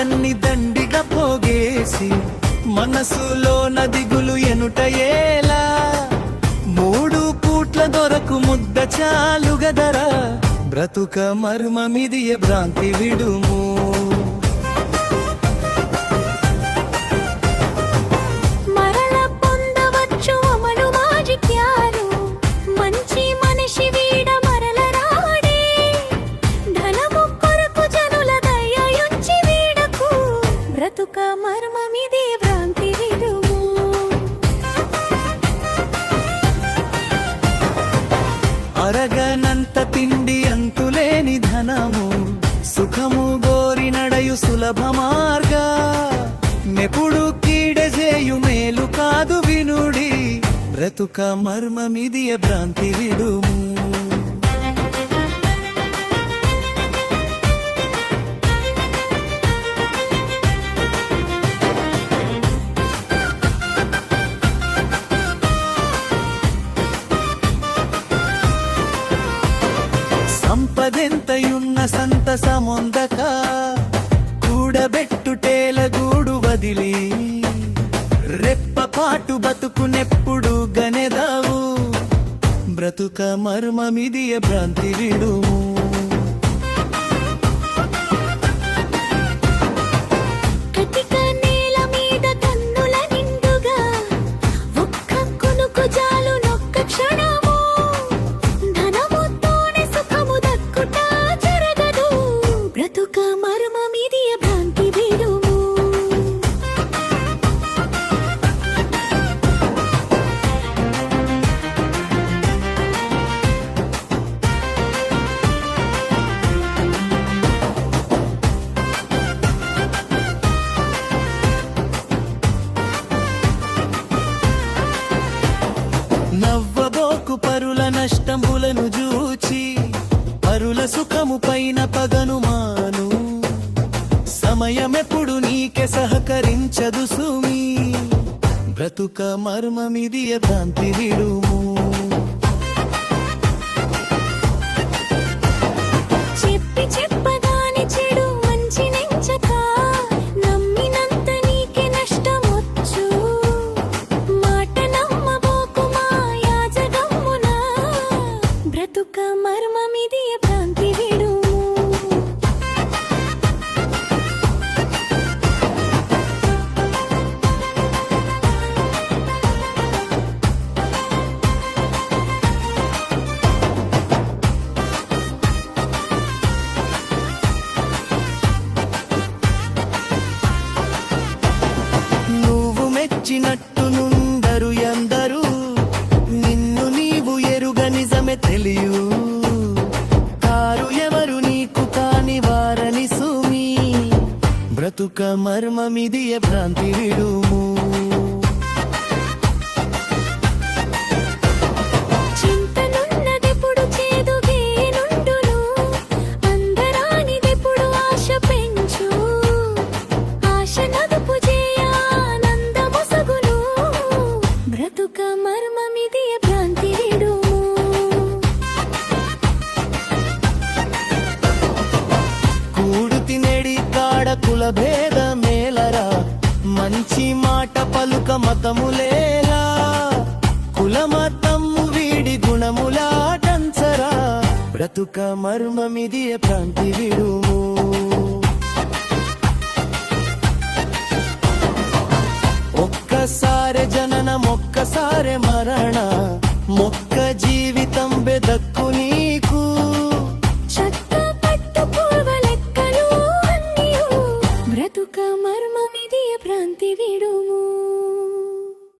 ఆశలన్నీ దండిగా పోగేసి మనసులో నదిగులు ఎనుటయేలా మూడు పూట్ల దొరకు ముద్ద చాలుగదరా బ్రతుక మర్మమిదియ భ్రాంతి విడుము అరగనంత తిండి అంతులేని ధనము సుఖము గోరి నడయు సులభ మార్గ నెప్పుడు కీడజేయు మేలు కాదు వినుడి బ్రతుక మర్మమిదియ భ్రాంతి విడుము సంపదెంతయున్న సంతసమొందక కూడబెట్టుటేల గూడు వదిలి రెప్పపాటు బతుకునెప్పుడు గనెదావు బ్రతుక మర్మమిదియ భ్రాంతి విడుము నవ్వబోకు పరుల నష్టములను జూచి పరుల సుఖము పైన పగను మాను సమయమెప్పుడు నీకే సహకరించదు సుమి బ్రతుక మర్మమిదియ భ్రాంతి విడుము నచ్చినట్టు నుండరు ఎందరు నిన్ను నీవు ఎరుగ నిజమే తెలియు కారు ఎవరు నీకు కాని వారని సుమి బ్రతుక మర్మమిదియ భ్రాంతి విడుము కుల భేద మేలరా మంచి మాట పలుక మతములేలా కులమతము వీడి గుణములాటంచరా బ్రతుక మర్మమిదియ భ్రాంతి విడుము ఒక్కసారి జననం ఒక్కసారి